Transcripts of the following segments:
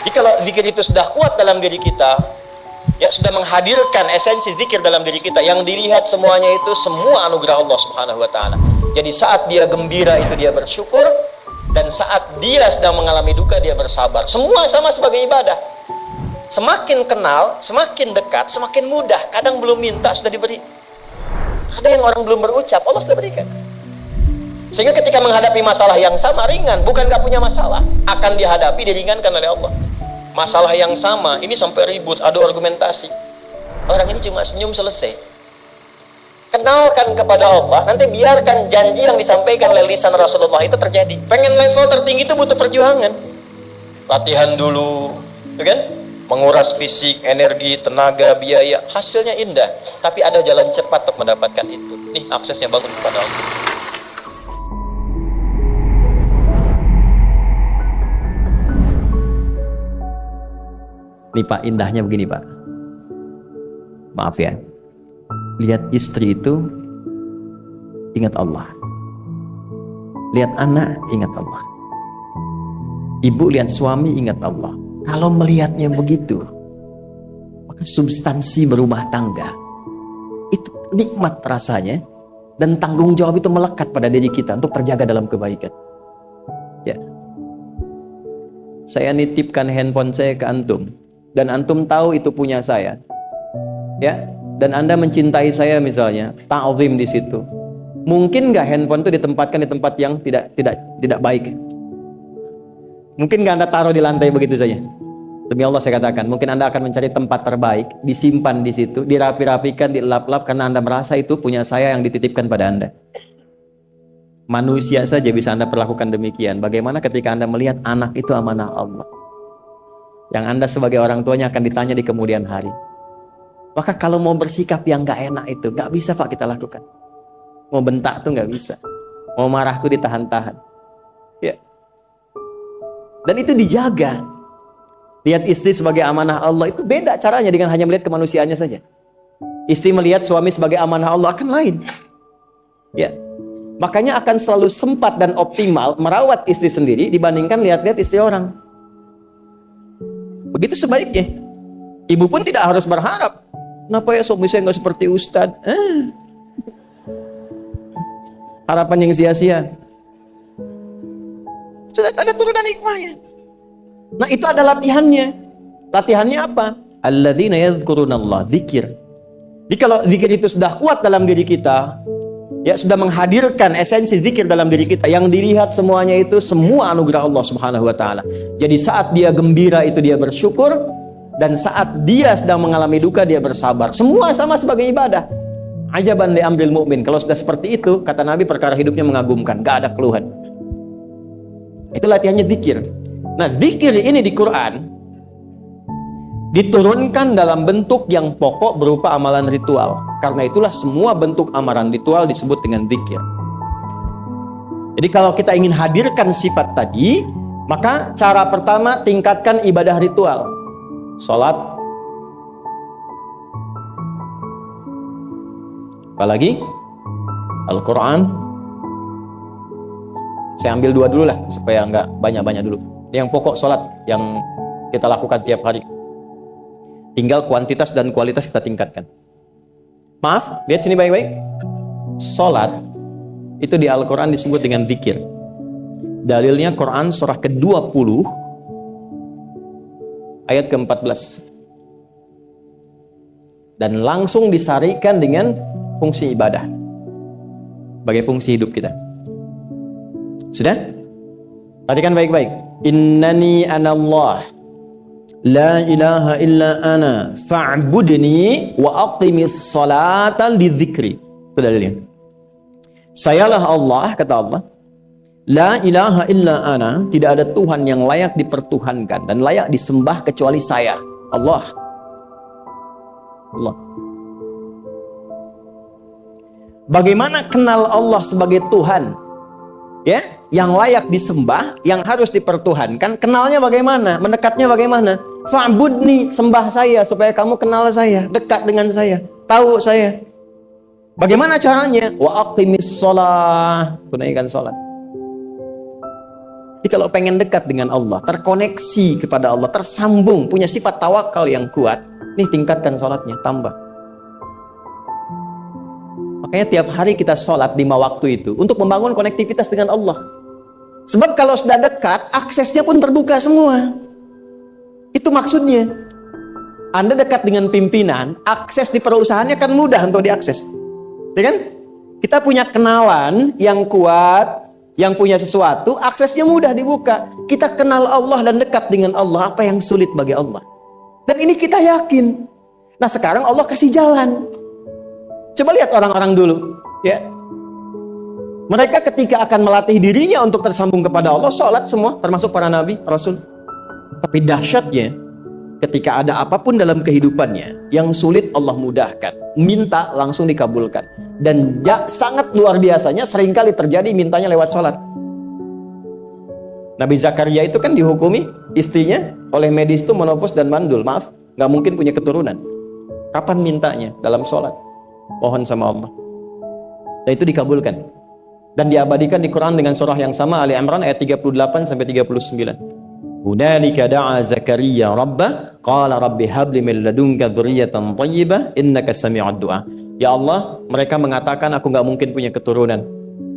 Jadi kalau zikir itu sudah kuat dalam diri kita, ya sudah menghadirkan esensi zikir dalam diri kita, yang dilihat semuanya itu semua anugerah Allah Subhanahu wa taala. Jadi saat dia gembira itu dia bersyukur, dan saat dia sedang mengalami duka dia bersabar. Semua sama sebagai ibadah. Semakin kenal, semakin dekat, semakin mudah. Kadang belum minta sudah diberi. Ada yang orang belum berucap, Allah sudah berikan. Sehingga ketika menghadapi masalah yang sama, ringan, bukan gak punya masalah, akan dihadapi, diringankan oleh Allah. Masalah yang sama, ini sampai ribut, adu argumentasi. Orang ini cuma senyum selesai. Kenalkan kepada Allah, nanti biarkan janji yang disampaikan oleh lisan Rasulullah itu terjadi. Pengen level tertinggi itu butuh perjuangan. Latihan dulu, gitu kan? Menguras fisik, energi, tenaga, biaya. Hasilnya indah, tapi ada jalan cepat untuk mendapatkan itu. Nih aksesnya bagus kepada Allah. Nih Pak, indahnya begini Pak. Maaf ya. Lihat istri itu ingat Allah. Lihat anak ingat Allah. Ibu lihat suami ingat Allah. Kalau melihatnya begitu, maka substansi berumah tangga itu nikmat rasanya, dan tanggung jawab itu melekat pada diri kita untuk terjaga dalam kebaikan. Ya. Saya nitipkan handphone saya ke antum, dan antum tahu itu punya saya, ya, dan Anda mencintai saya misalnya, ta'zim di situ. Mungkin nggak handphone itu ditempatkan di tempat yang tidak baik? Mungkin nggak Anda taruh di lantai begitu saja? Demi Allah saya katakan, mungkin Anda akan mencari tempat terbaik, disimpan di situ, dirapi-rapikan, dilap-lap, karena Anda merasa itu punya saya yang dititipkan pada Anda. Manusia saja bisa Anda perlakukan demikian. Bagaimana ketika Anda melihat anak itu amanah Allah, yang Anda sebagai orang tuanya akan ditanya di kemudian hari. Maka kalau mau bersikap yang gak enak itu gak bisa Pak kita lakukan. Mau bentak tuh gak bisa, mau marah tuh ditahan-tahan, ya. Dan itu dijaga. Lihat istri sebagai amanah Allah itu beda caranya dengan hanya melihat kemanusiaannya saja. Istri melihat suami sebagai amanah Allah akan lain, ya. Makanya akan selalu sempat dan optimal merawat istri sendiri dibandingkan lihat-lihat istri orang. Begitu sebaliknya. Ibu pun tidak harus berharap, kenapa ya suami saya nggak seperti Ustadz? Harapan yang sia-sia. Sudah ada turunan hikmahnya. Nah itu ada latihannya. Latihannya apa? Alladzina yadhkurunallah, zikir. Jadi kalau zikir itu sudah kuat dalam diri kita, ya sudah menghadirkan esensi zikir dalam diri kita, yang dilihat semuanya itu semua anugerah Allah Subhanahu wa taala. Jadi saat dia gembira itu dia bersyukur, dan saat dia sedang mengalami duka dia bersabar. Semua sama sebagai ibadah. Ajaban li amril mu'min. Kalau sudah seperti itu, kata Nabi, perkara hidupnya mengagumkan, gak ada keluhan. Itu latihannya zikir. Nah, zikir ini di Quran diturunkan dalam bentuk yang pokok berupa amalan ritual. Karena itulah semua bentuk amalan ritual disebut dengan zikir. Jadi kalau kita ingin hadirkan sifat tadi, maka cara pertama tingkatkan ibadah ritual. Salat. Apalagi? Al-Quran. Saya ambil dua dulu lah, supaya nggak banyak-banyak dulu. Yang pokok salat yang kita lakukan tiap hari. Tinggal kuantitas dan kualitas kita tingkatkan. Maaf, lihat sini baik-baik. Salat itu di Al-Quran disebut dengan zikir. Dalilnya Quran surah ke-20 ayat ke-14. Dan langsung disarikan dengan fungsi ibadah sebagai fungsi hidup kita. Sudah? Perhatikan baik-baik. Innani anallah la ilaha illa ana fa'budni wa aqimis salata lidzikri. Itu dalilnya. Sayalah Allah, kata Allah. La ilaha illa ana, tidak ada Tuhan yang layak dipertuhankan dan layak disembah kecuali saya, Allah. Allah. Bagaimana kenal Allah sebagai Tuhan? Ya, yang layak disembah, yang harus dipertuhankan. Kenalnya bagaimana? Mendekatnya bagaimana? Fa'budni, sembah saya supaya kamu kenal saya, dekat dengan saya, tahu saya. Bagaimana caranya? Wa aqimis shalah, tunaikan salat. Jadi kalau pengen dekat dengan Allah, terkoneksi kepada Allah, tersambung, punya sifat tawakal yang kuat, nih tingkatkan salatnya, tambah. Makanya tiap hari kita sholat 5 waktu itu untuk membangun konektivitas dengan Allah. Sebab kalau sudah dekat, aksesnya pun terbuka semua. Itu maksudnya. Anda dekat dengan pimpinan, akses di perusahaannya kan mudah untuk diakses. Ya kan? Kita punya kenalan yang kuat, yang punya sesuatu, aksesnya mudah dibuka. Kita kenal Allah dan dekat dengan Allah, apa yang sulit bagi Allah? Dan ini kita yakin. Nah sekarang Allah kasih jalan. Coba lihat orang-orang dulu, ya. Mereka ketika akan melatih dirinya untuk tersambung kepada Allah, sholat semua, termasuk para nabi, rasul. Tapi dahsyatnya, ketika ada apapun dalam kehidupannya yang sulit, Allah mudahkan. Minta langsung dikabulkan. Dan sangat luar biasanya seringkali terjadi mintanya lewat sholat. Nabi Zakaria itu kan dihukumi istrinya oleh medis itu menopause dan mandul. Maaf, nggak mungkin punya keturunan. Kapan mintanya? Dalam sholat. Mohon sama Allah. Dan itu dikabulkan. Dan diabadikan di Quran dengan surah yang sama, Ali Imran ayat 38 sampai 39. Hunalika da'a Zakaria rabbah qala rabbi habli min ladunka dzurriyyatan thayyibah innaka sami'ud du'a. Ya Allah, mereka mengatakan aku nggak mungkin punya keturunan.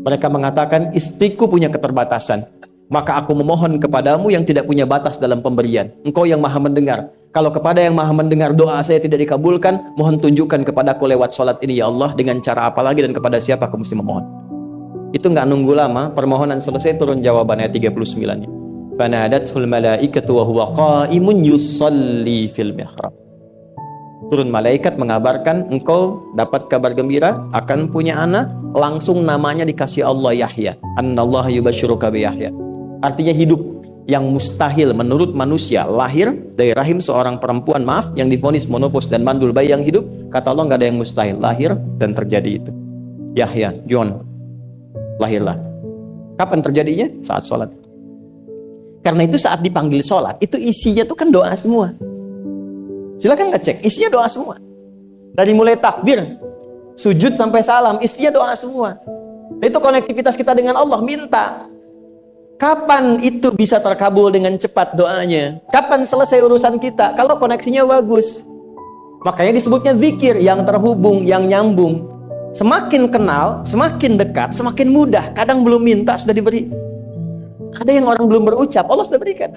Mereka mengatakan istriku punya keterbatasan. Maka aku memohon kepadamu yang tidak punya batas dalam pemberian. Engkau yang maha mendengar. Kalau kepada yang maha mendengar doa saya tidak dikabulkan, mohon tunjukkan kepadaku lewat sholat ini ya Allah, dengan cara apa lagi dan kepada siapa aku mesti memohon. Itu nggak nunggu lama, permohonan selesai turun jawaban ayat 39-nya. Fanadatul malaikatu wa huwa qa'imun yusalli fil mihrab. Turun malaikat mengabarkan engkau dapat kabar gembira akan punya anak, langsung namanya dikasih Allah Yahya. Annallaha yubasyiruka bi Yahya. Artinya hidup yang mustahil menurut manusia, lahir dari rahim seorang perempuan, maaf, yang divonis monopause dan mandul, bayi yang hidup, kata Allah nggak ada yang mustahil, lahir dan terjadi itu. Yahya, John, lahirlah. Kapan terjadinya? Saat sholat. Karena itu saat dipanggil sholat, itu isinya tuh kan doa semua. Silakan ngecek, isinya doa semua. Dari mulai takbir, sujud sampai salam, isinya doa semua. Itu konektivitas kita dengan Allah, minta. Kapan itu bisa terkabul dengan cepat doanya? Kapan selesai urusan kita? Kalau koneksinya bagus. Makanya disebutnya zikir, yang terhubung, yang nyambung. Semakin kenal, semakin dekat, semakin mudah. Kadang belum minta, sudah diberi. Ada yang orang belum berucap, Allah sudah berikan.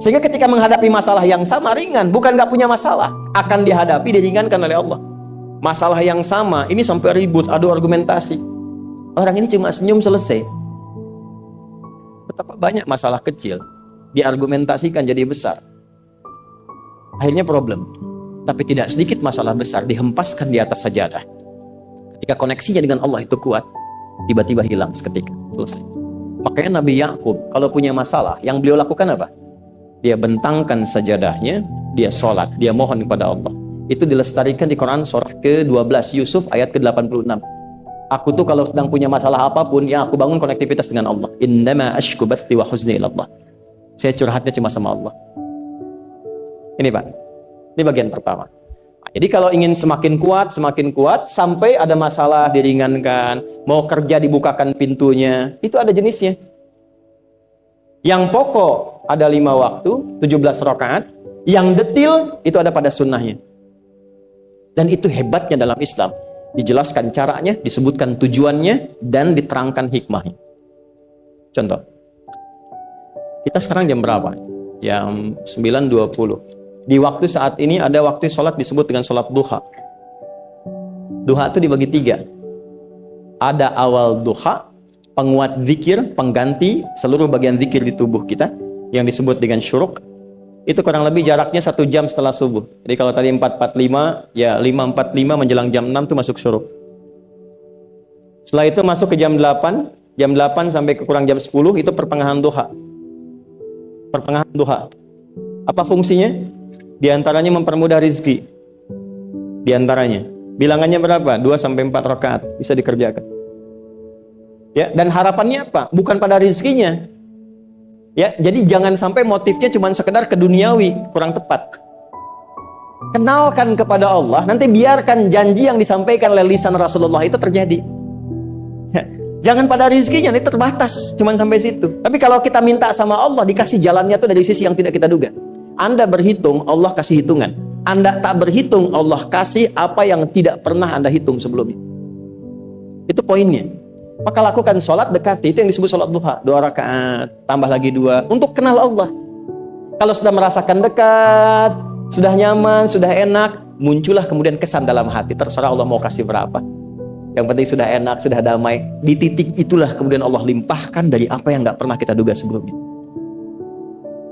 Sehingga ketika menghadapi masalah yang sama, ringan. Bukan gak punya masalah, akan dihadapi, diringankan oleh Allah. Masalah yang sama, ini sampai ribut, adu argumentasi. Orang ini cuma senyum, selesai. Betapa banyak masalah kecil diargumentasikan jadi besar. Akhirnya problem. Tapi tidak sedikit masalah besar dihempaskan di atas sajadah. Ketika koneksinya dengan Allah itu kuat, tiba-tiba hilang seketika, selesai. Makanya Nabi Yakub kalau punya masalah, yang beliau lakukan apa? Dia bentangkan sajadahnya, dia sholat, dia mohon kepada Allah. Itu dilestarikan di Quran surah ke-12 Yusuf ayat ke-86. Aku tuh kalau sedang punya masalah apapun, ya aku bangun konektivitas dengan Allah. Innama ashku bathi wa huzni ilallah. Saya curhatnya cuma sama Allah. Ini Pak, ini bagian pertama. Nah, jadi kalau ingin semakin kuat, sampai ada masalah diringankan, mau kerja dibukakan pintunya, itu ada jenisnya. Yang pokok ada 5 waktu, 17 rakaat. Yang detil itu ada pada sunnahnya. Dan itu hebatnya dalam Islam. Dijelaskan caranya, disebutkan tujuannya, dan diterangkan hikmahnya. Contoh, kita sekarang jam berapa? Jam 9.20. Di waktu saat ini ada waktu sholat disebut dengan sholat duha. Duha itu dibagi 3. Ada awal duha, penguat zikir, pengganti seluruh bagian zikir di tubuh kita, yang disebut dengan syuruk. Itu kurang lebih jaraknya 1 jam setelah subuh. Jadi kalau tadi 4.45, ya 5.45 menjelang jam 6 itu masuk syuruk. Setelah itu masuk ke jam 8, jam 8 sampai ke kurang jam 10 itu pertengahan duha. Pertengahan duha. Apa fungsinya? Di antaranya mempermudah rizki. Di antaranya. Bilangannya berapa? 2 sampai 4 rakaat bisa dikerjakan. Ya, dan harapannya apa? Bukan pada rizkinya. Ya, jadi jangan sampai motifnya cuma sekedar keduniawi, kurang tepat. Kenalkan kepada Allah, nanti biarkan janji yang disampaikan oleh lisan Rasulullah itu terjadi. Jangan pada rizkinya, ini terbatas, cuman sampai situ. Tapi kalau kita minta sama Allah, dikasih jalannya tuh dari sisi yang tidak kita duga. Anda berhitung, Allah kasih hitungan. Anda tak berhitung, Allah kasih apa yang tidak pernah Anda hitung sebelumnya. Itu poinnya. Maka lakukan sholat dekati, itu yang disebut sholat duha. 2 rakaat, tambah lagi 2, untuk kenal Allah. Kalau sudah merasakan dekat, sudah nyaman, sudah enak, muncullah kemudian kesan dalam hati. Terserah Allah mau kasih berapa. Yang penting sudah enak, sudah damai. Di titik itulah kemudian Allah limpahkan dari apa yang gak pernah kita duga sebelumnya.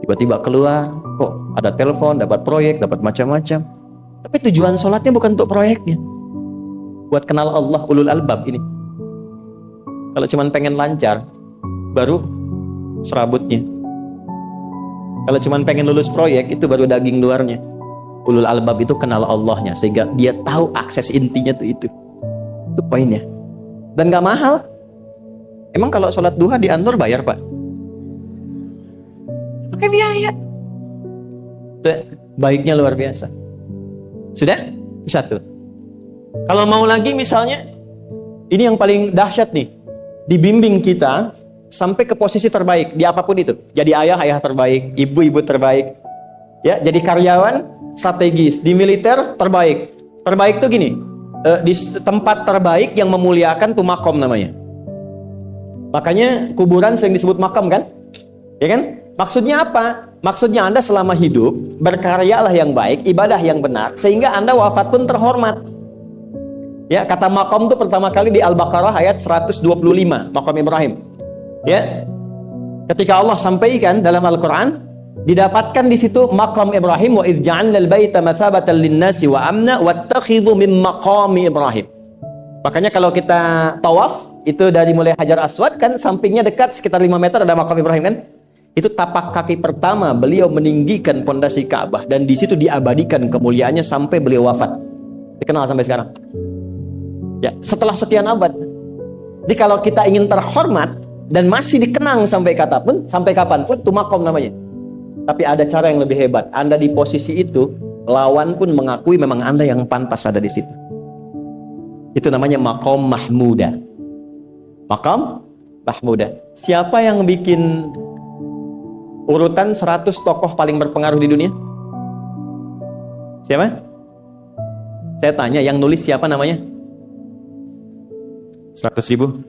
Tiba-tiba keluar, kok ada telepon, dapat proyek, dapat macam-macam. Tapi tujuan sholatnya bukan untuk proyeknya. Buat kenal Allah, ulul albab ini. Kalau cuma pengen lancar, baru serabutnya. Kalau cuma pengen lulus proyek, itu baru daging luarnya. Ulul albab itu kenal Allahnya, sehingga dia tahu akses intinya tuh itu. Itu poinnya. Dan gak mahal. Emang kalau sholat duha di Anur bayar, Pak? Pakai biaya. Baiknya luar biasa. Sudah? Satu. Kalau mau lagi misalnya, ini yang paling dahsyat nih. Dibimbing kita sampai ke posisi terbaik di apapun itu. Jadi ayah terbaik, ibu terbaik. Ya, jadi karyawan strategis, di militer terbaik. Terbaik tuh gini, di tempat terbaik yang memuliakan tuh makom namanya. Makanya kuburan sering disebut makam kan? Ya kan? Maksudnya apa? Maksudnya Anda selama hidup berkaryalah yang baik, ibadah yang benar, sehingga Anda wafat pun terhormat. Ya, kata makom itu pertama kali di Al-Baqarah ayat 125, makom Ibrahim. Ya. Ketika Allah sampaikan dalam Al-Qur'an, didapatkan di situ makom Ibrahim, wa idz ja'alna al-baita matsabatan lin-nasi wa amna wattakhidhu min maqami Ibrahim. Makanya kalau kita tawaf, itu dari mulai Hajar Aswad kan sampingnya dekat sekitar 5 meter ada makom Ibrahim kan? Itu tapak kaki pertama beliau meninggikan pondasi Ka'bah, dan di situ diabadikan kemuliaannya sampai beliau wafat. Dikenal sampai sekarang. Ya, setelah sekian abad. Jadi kalau kita ingin terhormat dan masih dikenang sampai kapanpun, itu makom namanya. Tapi ada cara yang lebih hebat. Anda di posisi itu, lawan pun mengakui memang Anda yang pantas ada di situ. Itu namanya makom mahmuda. Makom mahmuda. Siapa yang bikin urutan 100 tokoh paling berpengaruh di dunia? Siapa? Saya tanya, yang nulis siapa namanya? 100.000?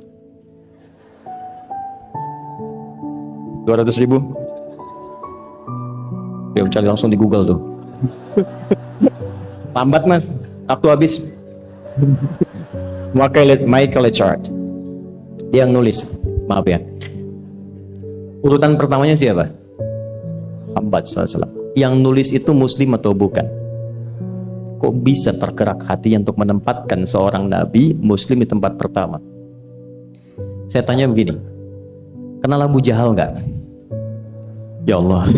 200.000? Ya, cari langsung di Google tuh. Lambat mas, waktu habis. Michael Chart, dia yang nulis. Maaf ya. Urutan pertamanya siapa? Muhammad SAW. Yang nulis itu muslim atau bukan? Kok bisa tergerak hatinya untuk menempatkan seorang nabi muslim di tempat pertama? Saya tanya begini, kenal Abu Jahal nggak? Ya Allah,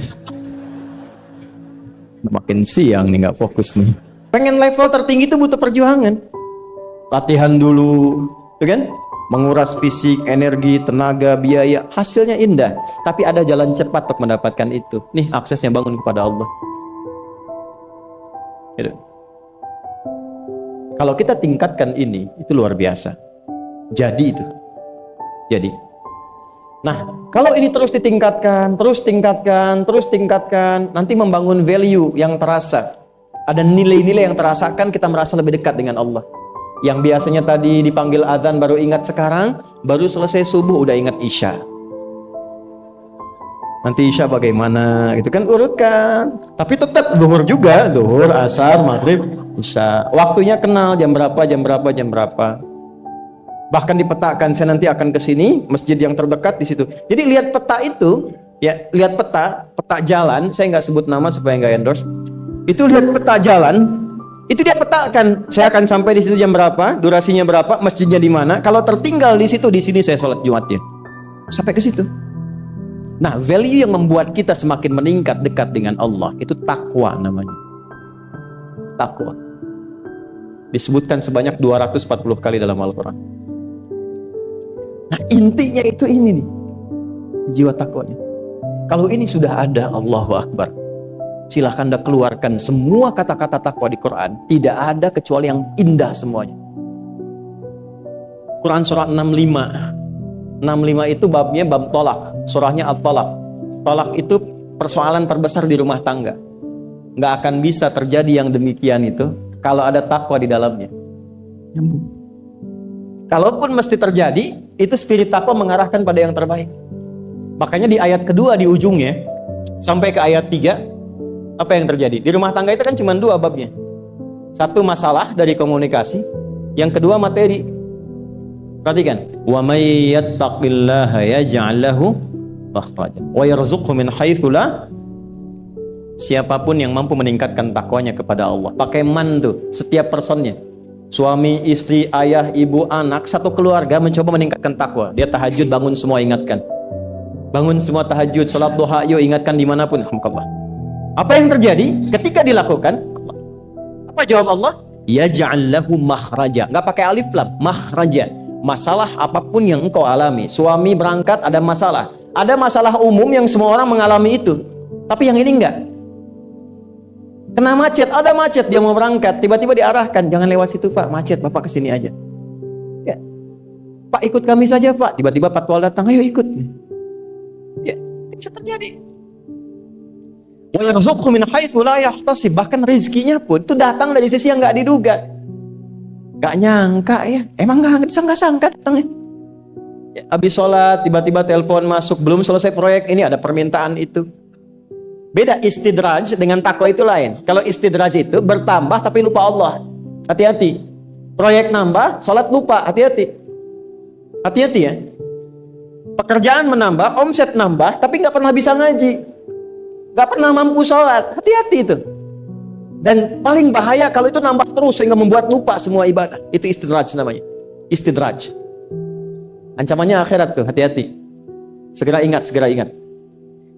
makin siang nih, nggak fokus nih. Pengen level tertinggi itu butuh perjuangan, latihan dulu, kan? Menguras fisik, energi, tenaga, biaya. Hasilnya indah, tapi ada jalan cepat untuk mendapatkan itu. Nih aksesnya, bangun kepada Allah. Gitu. Kalau kita tingkatkan ini, itu luar biasa. Jadi itu. Jadi. Nah, kalau ini terus ditingkatkan, terus tingkatkan, nanti membangun value yang terasa. Ada nilai-nilai yang terasakan, kita merasa lebih dekat dengan Allah. Yang biasanya tadi dipanggil azan baru ingat sekarang, baru selesai subuh udah ingat isya. Nanti isya bagaimana, gitu kan, urutkan. Tapi tetap zuhur juga, zuhur, asar, maghrib, isya. Waktunya kenal, jam berapa. Bahkan dipetakan, saya nanti akan ke sini, masjid yang terdekat di situ. Jadi lihat peta itu, ya, lihat peta jalan, saya nggak sebut nama supaya nggak endorse. Itu lihat peta jalan, itu dia petakan, saya akan sampai di situ jam berapa, durasinya berapa, masjidnya di mana. Kalau tertinggal di situ, di sini saya sholat Jumatnya. Sampai ke situ. Nah, value yang membuat kita semakin meningkat dekat dengan Allah itu takwa namanya. Takwa. Disebutkan sebanyak 240 kali dalam Al-Quran. Nah, intinya itu ini nih. Jiwa takwanya. Kalau ini sudah ada, Allahu Akbar. silahkan Anda keluarkan semua kata-kata takwa di Quran. Tidak ada kecuali yang indah semuanya. Quran surah 65. 65 itu babnya bab tolak. Surahnya At-Tolak. Tolak itu persoalan terbesar di rumah tangga. Nggak akan bisa terjadi yang demikian itu kalau ada takwa di dalamnya. Kalaupun mesti terjadi, itu spirit takwa mengarahkan pada yang terbaik. Makanya di ayat kedua di ujungnya, sampai ke ayat 3, apa yang terjadi? Di rumah tangga itu kan cuma 2 babnya. Satu masalah dari komunikasi, yang kedua materi. Perhatikan. Wa may yattaqillaha yaj'al lahu makhraja wa yarzuqhu min haitsu la. Siapapun yang mampu meningkatkan takwanya kepada Allah, pakai man tuh, setiap personnya. Suami, istri, ayah, ibu, anak, satu keluarga mencoba meningkatkan takwa. Dia tahajud, bangun semua ingatkan. Bangun semua tahajud, salat duha, yuk ingatkan dimanapun. Alhamdulillah. Apa yang terjadi ketika dilakukan? Apa jawab Allah? Yaj'al lahu makhraja. Nggak pakai alif lam, makhraja. Masalah apapun yang engkau alami. Suami berangkat ada masalah. Ada masalah umum yang semua orang mengalami itu. Tapi yang ini enggak. Kena macet, ada macet, dia mau berangkat, tiba-tiba diarahkan, jangan lewat situ Pak, macet, Bapak kesini aja. Ya. Pak ikut kami saja Pak, tiba-tiba patwal datang, ayo ikut. Ya, bisa terjadi. Wa yarzuqhu min haitsu la yahtasib, bahkan rezekinya pun itu datang dari sisi yang nggak diduga. Nggak nyangka ya, emang nggak sangka datangnya. Ya, habis sholat, tiba-tiba telepon masuk, belum selesai proyek ini ada permintaan itu. Beda istidraj dengan takwa itu lain. Kalau istidraj itu bertambah tapi lupa Allah. Hati-hati. Proyek nambah, sholat lupa. Hati-hati. Hati-hati ya. Pekerjaan menambah, omset nambah, tapi nggak pernah bisa ngaji. Nggak pernah mampu sholat. Hati-hati itu. Dan paling bahaya kalau itu nambah terus sehingga membuat lupa semua ibadah. Itu istidraj namanya. Istidraj. Ancamannya akhirat tuh. Hati-hati. Segera ingat, segera ingat.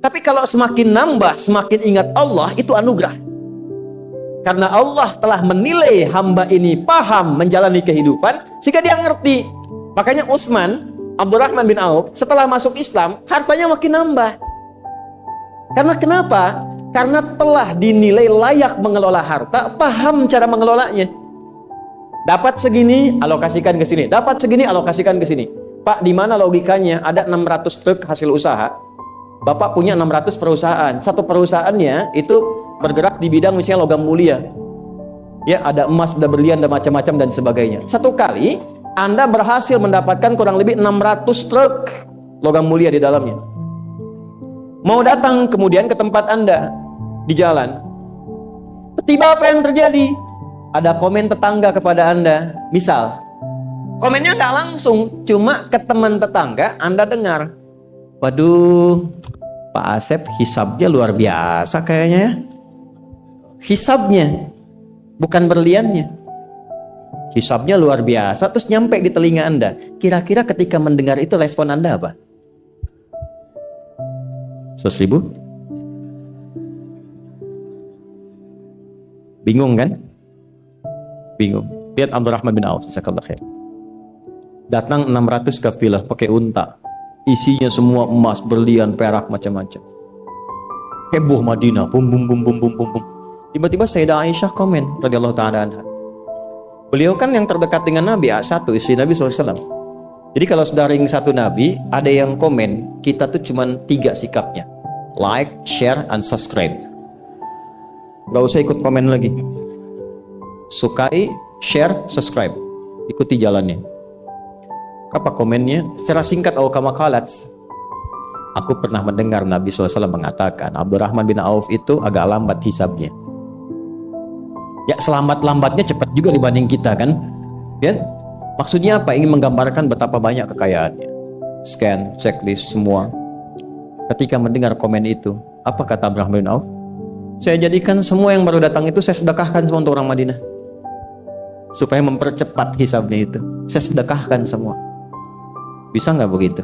Tapi kalau semakin nambah, semakin ingat Allah, itu anugerah. Karena Allah telah menilai hamba ini paham menjalani kehidupan, sehingga dia ngerti. Makanya Utsman, Abdurrahman bin Auf, setelah masuk Islam, hartanya makin nambah. Karena kenapa? Karena telah dinilai layak mengelola harta, paham cara mengelolanya. Dapat segini, alokasikan ke sini. Dapat segini, alokasikan ke sini. Pak, di mana logikanya ada 600 truk hasil usaha? Bapak punya 600 perusahaan. Satu perusahaannya itu bergerak di bidang misalnya logam mulia. Ya, ada emas, ada berlian, ada macam-macam dan sebagainya. Satu kali Anda berhasil mendapatkan kurang lebih 600 truk logam mulia di dalamnya. Mau datang kemudian ke tempat Anda di jalan. Tiba apa yang terjadi? Ada komen tetangga kepada Anda. Misal, komennya nggak langsung, cuma ke teman tetangga Anda dengar. Waduh, Pak Asep hisabnya luar biasa kayaknya ya. Hisabnya, bukan berliannya. Hisabnya luar biasa, terus nyampe di telinga Anda. Kira-kira ketika mendengar itu respon Anda apa? 100.000? Bingung kan? Bingung. Lihat Abdurrahman bin Auf, jazakallahu khair. Datang 600 kafilah pakai unta. Isinya semua emas, berlian, perak, macam-macam. Heboh Madinah, bum bum bum bum bum bum. Tiba-tiba Sayyidah Aisyah komen radhiyallahu ta'ala anha. Beliau kan yang terdekat dengan Nabi, satu istri Nabi SAW. Jadi kalau sudah ring satu Nabi, ada yang komen, kita tuh cuman 3 sikapnya. Like, share, and subscribe. Gak usah ikut komen lagi. Sukai, share, subscribe. Ikuti jalannya. Apa komennya? Secara singkat, awkamakalat. Aku pernah mendengar Nabi SAW mengatakan, Abdurrahman bin Auf itu agak lambat hisabnya. Ya, selambat-lambatnya cepat juga dibanding kita kan? Ya? Maksudnya apa? Ingin menggambarkan betapa banyak kekayaannya. Scan, checklist, semua. Ketika mendengar komen itu, apa kata Abdurrahman bin Auf? Saya jadikan semua yang baru datang itu saya sedekahkan semua untuk orang Madinah. Supaya mempercepat hisabnya itu. Saya sedekahkan semua. Bisa nggak begitu?